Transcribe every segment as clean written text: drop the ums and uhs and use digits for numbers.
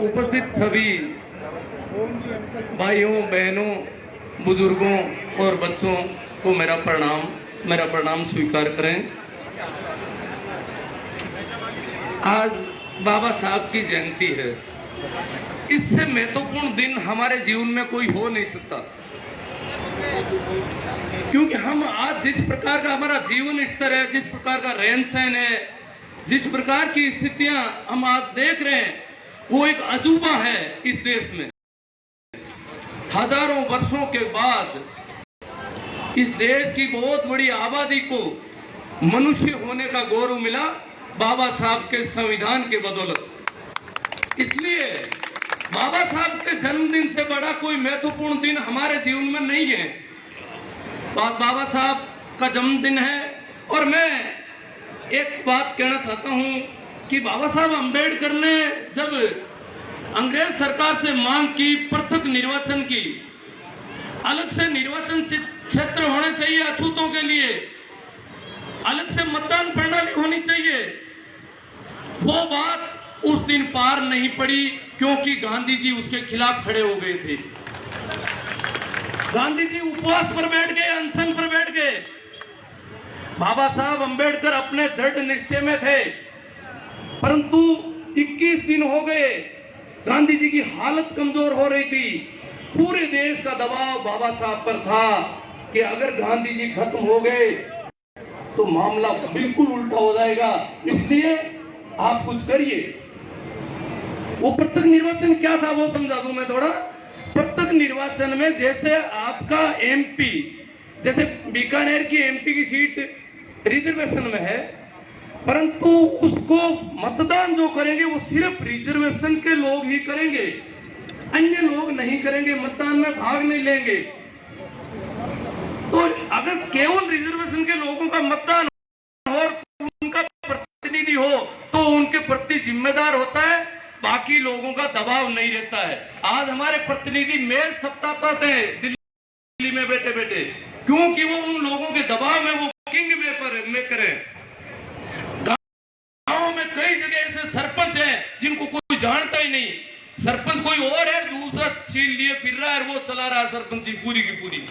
उपस्थित सभी भाइयों बहनों बुजुर्गों और बच्चों को मेरा प्रणाम स्वीकार करें। आज बाबा साहब की जयंती है। इससे महत्वपूर्ण दिन हमारे जीवन में कोई हो नहीं सकता, क्योंकि हम आज जिस प्रकार का हमारा जीवन स्तर है, जिस प्रकार का रहन सहन है, जिस प्रकार की स्थितियां हम आज देख रहे हैं, वो एक अजूबा है इस देश में। हजारों वर्षों के बाद इस देश की बहुत बड़ी आबादी को मनुष्य होने का गौरव मिला बाबा साहब के संविधान के बदौलत। इसलिए बाबा साहब के जन्मदिन से बड़ा कोई महत्वपूर्ण दिन हमारे जीवन में नहीं है। बाबा साहब का जन्मदिन है और मैं एक बात कहना चाहता हूं कि बाबा साहब अंबेडकर ने जब अंग्रेज सरकार से मांग की पृथक निर्वाचन की, अलग से निर्वाचन क्षेत्र होने चाहिए अछूतों के लिए, अलग से मतदान प्रणाली होनी चाहिए, वो बात उस दिन पार नहीं पड़ी, क्योंकि गांधी जी उसके खिलाफ खड़े हो गए थे। गांधी जी उपवास पर बैठ गए, अनशन पर बैठ गए। बाबा साहब अंबेडकर अपने दृढ़ निश्चय में थे, परंतु 21 दिन हो गए, गांधी जी की हालत कमजोर हो रही थी। पूरे देश का दबाव बाबा साहब पर था कि अगर गांधी जी खत्म हो गए तो मामला बिल्कुल उल्टा हो जाएगा, इसलिए आप कुछ करिए। वो प्रत्यक्ष निर्वाचन क्या था वो समझा दूं मैं थोड़ा। प्रत्यक्ष निर्वाचन में जैसे आपका एमपी, जैसे बीकानेर की एमपी की सीट रिजर्वेशन में है, परंतु उसको मतदान जो करेंगे वो सिर्फ रिजर्वेशन के लोग ही करेंगे, अन्य लोग नहीं करेंगे, मतदान में भाग नहीं लेंगे। तो अगर केवल रिजर्वेशन के लोगों का मतदान हो और उनका प्रतिनिधि हो तो उनके प्रति जिम्मेदार होता है, बाकी लोगों का दबाव नहीं रहता है। आज हमारे प्रतिनिधि मेल सत्तापत है दिल्ली में बैठे बैठे, क्योंकि वो उन लोगों के दबाव में वो किंग मेकर है। गांव में कई जगह ऐसे सरपंच हैं जिनको कोई जानता ही नहीं, सरपंच कोई और है, दूसरा छीन लिए फिर रहा है, वो चला रहा है सरपंची पूरी की पूरी।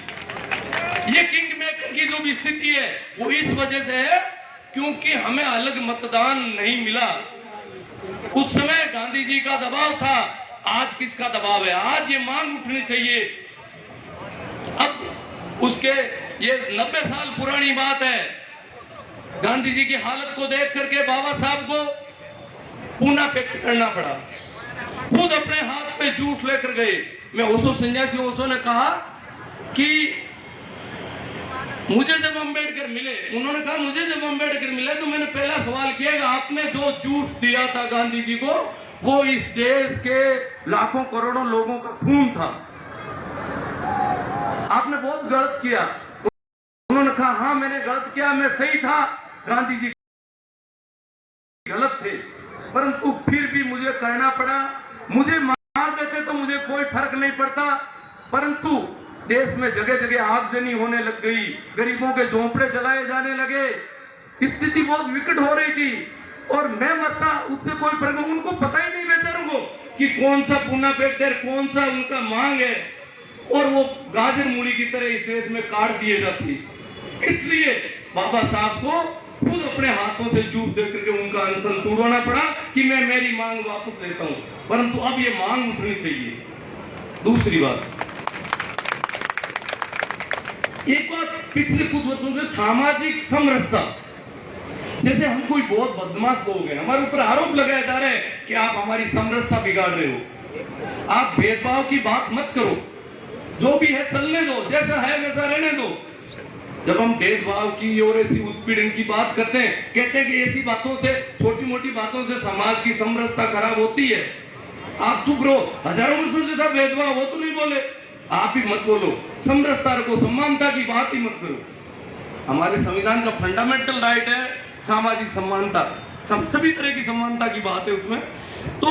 ये किंग मेकर की जो भी स्थिति है वो इस वजह से है क्योंकि हमें अलग मतदान नहीं मिला। उस समय गांधी जी का दबाव था, आज किसका दबाव है? आज ये मांग उठनी चाहिए। अब उसके ये 90 साल पुरानी बात है, गांधी जी की हालत को देख करके बाबा साहब को पूना पैक्ट करना पड़ा। खुद अपने हाथ पे जूस लेकर गए। मैं ओशो सन्यासी ओशो ने कहा कि मुझे जब अंबेडकर मिले, उन्होंने कहा मुझे जब अंबेडकर मिले तो मैंने पहला सवाल किया कि आपने जो जूस दिया था गांधी जी को, वो इस देश के लाखों करोड़ों लोगों का खून था, आपने बहुत गलत किया। उन्होंने कहा हाँ मैंने गलत किया, मैं सही था, गांधी जी गलत थे, परंतु फिर भी मुझे कहना पड़ा। मुझे मार देते तो मुझे कोई फर्क नहीं पड़ता, परंतु देश में जगह जगह आगजनी होने लग गई, गरीबों के झोंपड़े जलाए जाने लगे, स्थिति बहुत विकट हो रही थी और मैं मरता उससे कोई फर्क, उनको पता ही नहीं बेचारों को कि कौन सा पूना पेक्टर, कौन सा उनका मांग है, और वो गाजर मूली की तरह इस देश में काट दिए जाती। इसलिए बाबा साहब को खुद अपने हाथों से जूस देकर के उनका अनशन तोड़ना पड़ा कि मैं मेरी मांग वापस लेता हूं, परंतु अब ये मांग उठनी चाहिए। दूसरी बात, एक बात पिछले कुछ वर्षों से सामाजिक समरसता, जैसे हम कोई बहुत बदमाश लोग हैं, हमारे ऊपर आरोप लगाया जा रहा है कि आप हमारी समरसता बिगाड़ रहे हो, आप भेदभाव की बात मत करो, जो भी है चलने दो, जैसा है वैसा रहने दो। जब हम भेदभाव की और ऐसी उत्पीड़न की बात करते हैं, कहते हैं कि ऐसी बातों से, छोटी मोटी बातों से समाज की समरसता खराब होती है, आप चुप रहो। हजारों वर्षों से था भेदभाव, वो तो नहीं बोले, आप ही मत बोलो, समरसता रखो, समानता की बात ही मत करो। हमारे संविधान का फंडामेंटल राइट है सामाजिक समानता, सभी तरह की समानता की बात है उसमें। तो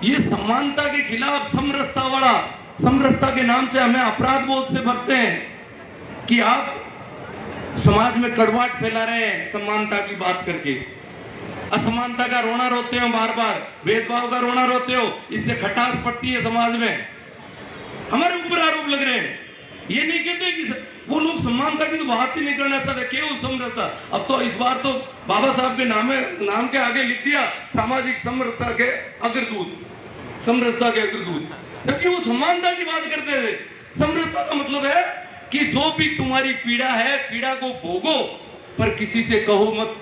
ये समानता के खिलाफ समरसता के नाम से हमें अपराध बोध से भरते हैं कि आप समाज में कड़वाहट फैला रहे हैं समानता की बात करके। असमानता का रोना रोते हो बार बार, भेदभाव का रोना रोते हो, इससे खटास पड़ती है समाज में। हमारे ऊपर आरोप लग रहे हैं। ये नहीं कहते कि वो लोग समानता की तो बात ही नहीं करना चाहते, केवल समरसता। अब तो इस बार तो बाबा साहब के नाम के आगे लिख दिया सामाजिक समरसता के अग्रदूत, समरसता के अग्रदूत, जबकि वो समानता की बात करते थे। समरसता का मतलब है कि जो भी तुम्हारी पीड़ा है, पीड़ा को भोगो, पर किसी से कहो मत,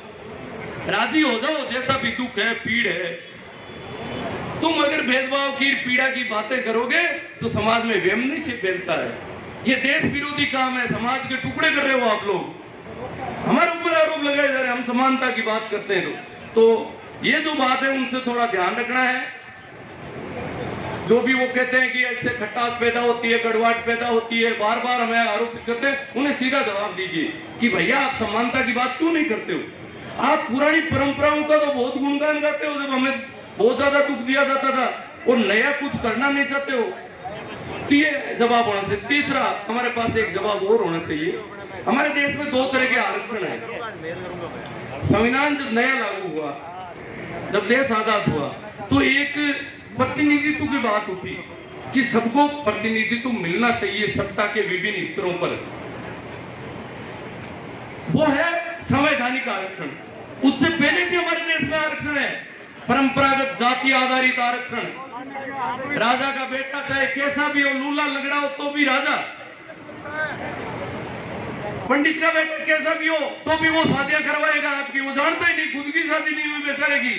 राजी हो जाओ, जैसा भी दुख है, पीड़ है। तुम अगर भेदभाव की, पीड़ा की बातें करोगे तो समाज में वेमनी से फैलता है। ये देश विरोधी काम है, समाज के टुकड़े कर रहे हो आप लोग। हमारे ऊपर आरोप लगाए जा रहे हैं, हम समानता की बात करते हैं तो ये जो बात है उनसे थोड़ा ध्यान रखना है। जो भी वो कहते हैं कि इससे खटास पैदा होती है, कड़वाहट पैदा होती है, बार बार हमें आरोपित करते हैं, उन्हें सीधा जवाब दीजिए कि भैया आप समानता की बात क्यों नहीं करते हो। आप पुरानी परंपराओं का तो बहुत गुणगान गाते हो, जब हमें बहुत ज्यादा दुख दिया जाता था, और नया कुछ करना नहीं चाहते हो। तो ये जवाब होना चाहिए। तीसरा, हमारे पास एक जवाब और होना चाहिए। हमारे देश में 2 तरह के आरक्षण है। संविधान जब नया लागू हुआ, जब देश आजाद हुआ, तो एक प्रतिनिधित्व की बात उठी कि सबको प्रतिनिधित्व मिलना चाहिए सत्ता के विभिन्न स्तरों पर। वो है संवैधानिक आरक्षण। उससे पहले भी हमारे देश में आरक्षण है, परंपरागत जाति आधारित आरक्षण। राजा का बेटा चाहे कैसा भी हो, लूला लगड़ा हो तो भी राजा, पंडित का बेटा कैसा भी हो तो भी वो शादियां करवाएगा आपकी। वो जानता ही नहीं, खुद की शादी नहीं हुई बेचारे की।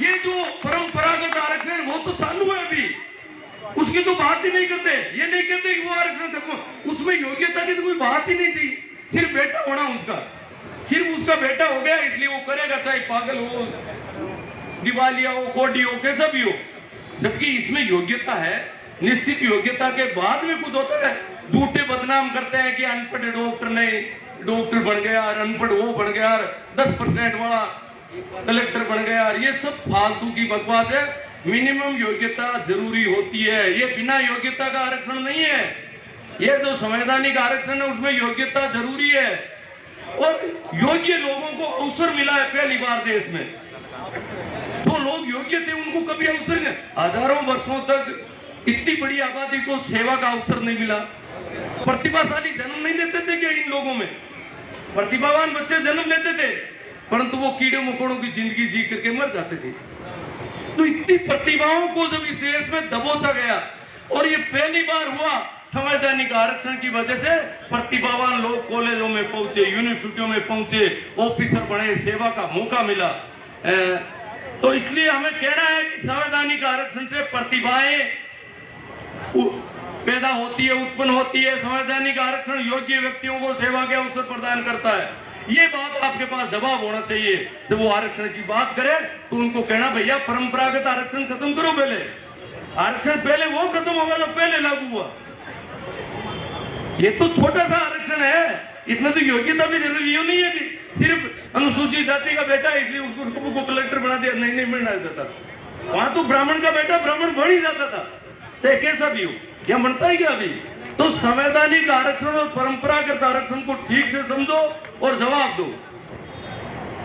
ये जो परंपरागत आरक्षण है वो तो चालू है अभी, उसकी तो बात ही नहीं करते। ये नहीं कहते कि वो आरक्षण देखो, उसमें योग्यता की तो कोई बात ही नहीं थी। सिर्फ बेटा होना उसका, सिर्फ उसका बेटा हो गया इसलिए वो करेगा, चाहे पागल हो, दिवालिया हो, कोडी हो, कैसा भी हो। जबकि इसमें योग्यता है, निश्चित योग्यता के बाद में कुछ होता है। झूठे बदनाम करते हैं कि अनपढ़ डॉक्टर नहीं, डॉक्टर बन गया, अनपढ़ वो बन गया, 10% वाला कलेक्टर बन गया। ये सब फालतू की बकवास है। मिनिमम योग्यता जरूरी होती है, ये बिना योग्यता का आरक्षण नहीं है। ये जो संवैधानिक आरक्षण है उसमें योग्यता जरूरी है, और योग्य लोगों को अवसर मिला है पहली बार देश में। जो लोग योग्य थे उनको कभी अवसर नहीं, हजारों वर्षों तक इतनी बड़ी आबादी को सेवा का अवसर नहीं मिला। प्रतिभाशाली जन्म नहीं लेते थे क्या इन लोगों में? प्रतिभावान बच्चे जन्म लेते थे, परंतु वो कीड़े मकोड़ों की जिंदगी जी करके मर जाते थे। तो इतनी प्रतिभाओं को जब इस देश में दबोचा गया, और ये पहली बार हुआ संवैधानिक आरक्षण की वजह से प्रतिभावान लोग कॉलेजों में पहुंचे, यूनिवर्सिटियों में पहुंचे, ऑफिसर बने, सेवा का मौका मिला। तो इसलिए हमें कहना है कि संवैधानिक आरक्षण से प्रतिभाएं पैदा होती है, उत्पन्न होती है। संवैधानिक आरक्षण योग्य व्यक्तियों को सेवा के अवसर प्रदान करता है। ये बात आपके पास जवाब होना चाहिए। जब वो आरक्षण की बात करे तो उनको कहना, भैया परंपरागत आरक्षण खत्म करो। पहले आरक्षण पहले वो खत्म होगा जो पहले लागू हुआ। ये तो छोटा सा आरक्षण है, इसमें तो योग्यता भी जरूरी नहीं है कि सिर्फ अनुसूचित जाति का बेटा है इसलिए उसको कलेक्टर बना दिया। नहीं मिलना जाता, वहां तो ब्राह्मण का बेटा ब्राह्मण बन ही जाता था, चाहे कैसा भी हो। क्या बनता है क्या अभी? तो संवैधानिक आरक्षण और परंपरागत आरक्षण को ठीक से समझो और जवाब दो,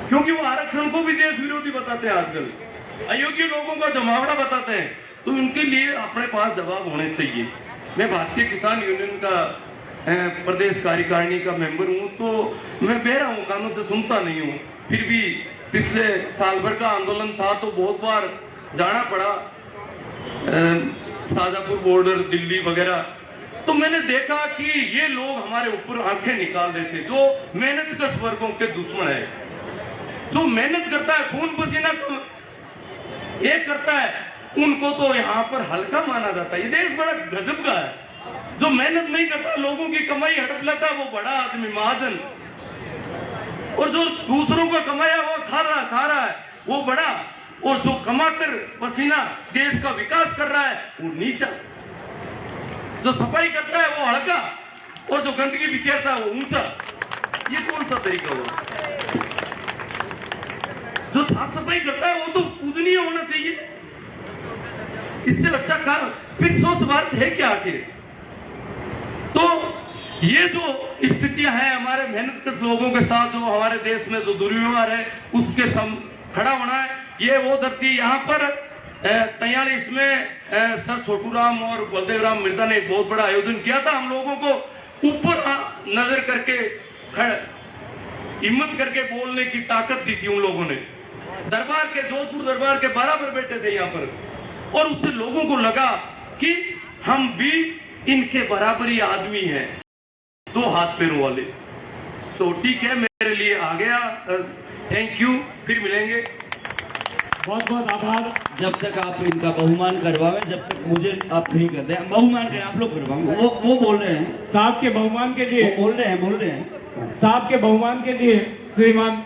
क्योंकि वो आरक्षण को भी देश विरोधी बताते हैं आजकल, अयोग्य लोगों का जमावड़ा बताते हैं। तो उनके लिए अपने पास जवाब होने चाहिए। मैं भारतीय किसान यूनियन का प्रदेश कार्यकारिणी का मेंबर हूं, तो मैं बहरा हूं, कानों से सुनता नहीं हूं। फिर भी पिछले साल भर का आंदोलन था तो बहुत बार जाना पड़ा, शाहजहांपुर बॉर्डर, दिल्ली वगैरह। तो मैंने देखा कि ये लोग हमारे ऊपर आंखें निकाल रहे थे। जो मेहनतकश वर्गों के दुश्मन है, जो मेहनत करता है, खून पसीना एक करता है, उनको तो यहाँ पर हल्का माना जाता है। ये देश बड़ा गजब का है। जो मेहनत नहीं करता, लोगों की कमाई हड़प लेता, वो बड़ा आदमी, महाजन। और जो दूसरों का कमाया वो खा रहा है, वो बड़ा। और जो कमाकर पसीना देश का विकास कर रहा है वो नीचा। जो सफाई करता है वो हल्का, और जो गंदगी बिखेरता है वो ऊंचा। ये कौन सा तरीका हुआ? जो साफ सफाई करता है वो तो पूजनीय होना चाहिए। इससे अच्छा काम फिर 100 स्वार्थ है क्या आखिर? तो ये जो स्थितियां हैं हमारे मेहनत लोगों के साथ, जो हमारे देश में जो दुर्व्यवहार है उसके खड़ा होना है। ये वो धरती यहाँ पर 43 में सर छोटू राम और बलदेव राम मिर्जा ने एक बहुत बड़ा आयोजन किया था। हम लोगों को ऊपर नजर करके हिम्मत करके बोलने की ताकत दी थी उन लोगों ने। दरबार के, जोधपुर दरबार के बराबर बैठे थे यहाँ पर, और उससे लोगों को लगा कि हम भी इनके बराबरी आदमी हैं, 2 हाथ पैरों वाले। तो ठीक है, मेरे लिए आ गया। थैंक यू, फिर मिलेंगे। बहुत बहुत आभार। जब तक आप इनका बहुमान करवाएं, जब तक मुझे आप नहीं करते हैं। बहुमान करें, आप लोग करवाएंगे। वो बोल रहे हैं साहब के बहुमान के लिए, बोल रहे हैं साहब के बहुमान के लिए श्रीमान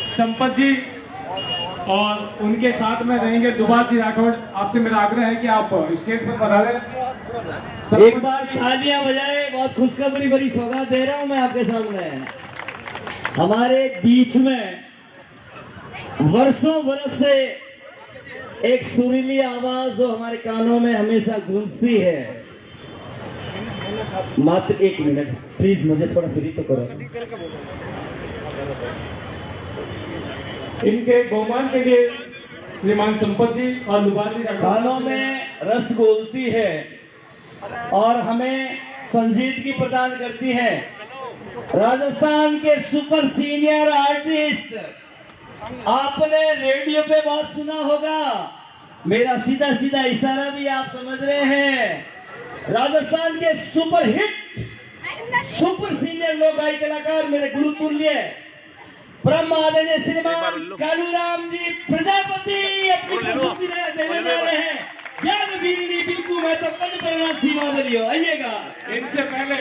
संपत जी और उनके साथ में रहेंगे दुबा सिंह राठौड़। आपसे मेरा आग्रह है कि आप स्टेज पर पधारें। एक बार तालियां बजाए। बहुत खुशखबरी भरी सौगात दे रहा हूं मैं आपके सामने। हमारे बीच में वर्षों बरस से एक सुरीली आवाज जो हमारे कानों में हमेशा गूंजती है। मात्र 1 मिनट प्लीज, मुझे थोड़ा फ्री तो करो। इनके बहुमान के लिए श्रीमान संपत जी और लुबाजी कानों में रस घोलती है और हमें संजीदगी प्रदान करती है। राजस्थान के सुपर सीनियर आर्टिस्ट, आपने रेडियो पे बहुत सुना होगा, मेरा सीधा सीधा इशारा भी आप समझ रहे हैं। राजस्थान के सुपर हिट सुपर सीनियर लोक गायक कलाकार, मेरे गुरुतुल्य ब्रह्म आदरणीय श्रीमान कालूराम जी प्रजापति अपनी प्रस्तुति देने जा रहे हैं। ज्ञान बीरनी बिल्कुल मैं तो कद करना सीमा दलियो, आइएगा। इनसे पहले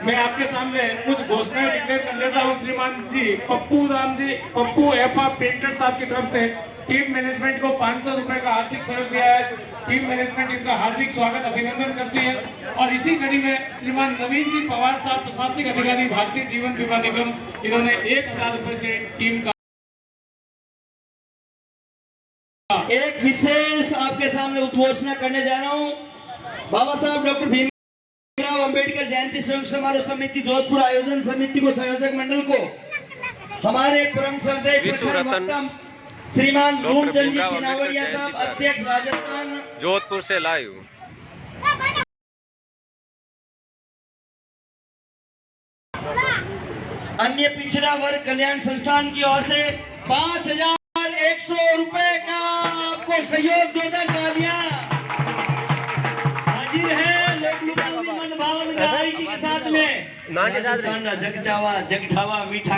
मैं आपके सामने कुछ घोषणाएं डिक्लेयर कर लेता हूं। श्रीमान जी पप्पू एफा पेंटर साहब की तरफ से टीम मैनेजमेंट को 500 रुपए का आर्थिक सहयोग दिया है। टीम मैनेजमेंट इनका हार्दिक स्वागत अभिनंदन करती है। और इसी कड़ी में श्रीमान नवीन जी पवार साहब, प्रशासनिक अधिकारी, भारतीय जीवन बीमा निगम, इन्होंने 1000 रुपए से टीम का एक विशेष आपके सामने उद्घोषणा करने जा रहा हूं। बाबा साहब डॉक्टर भीमराव अंबेडकर जयंती संयुक्त समारोह समिति जोधपुर आयोजन समिति को, संयोजक मंडल को, हमारे परम श्रद्धेय वक्ता श्रीमान रूपचंद जी सिनावड़िया साहब, अध्यक्ष राजस्थान जोधपुर से लाइव। अन्य पिछड़ा वर्ग कल्याण संस्थान की ओर से 5100 रुपए का आपको सहयोग, जोरदार तालियां। हाजिर है लोक मन भावन गायकी के साथ में। राजस्थान का जगजावा जगठावा मीठा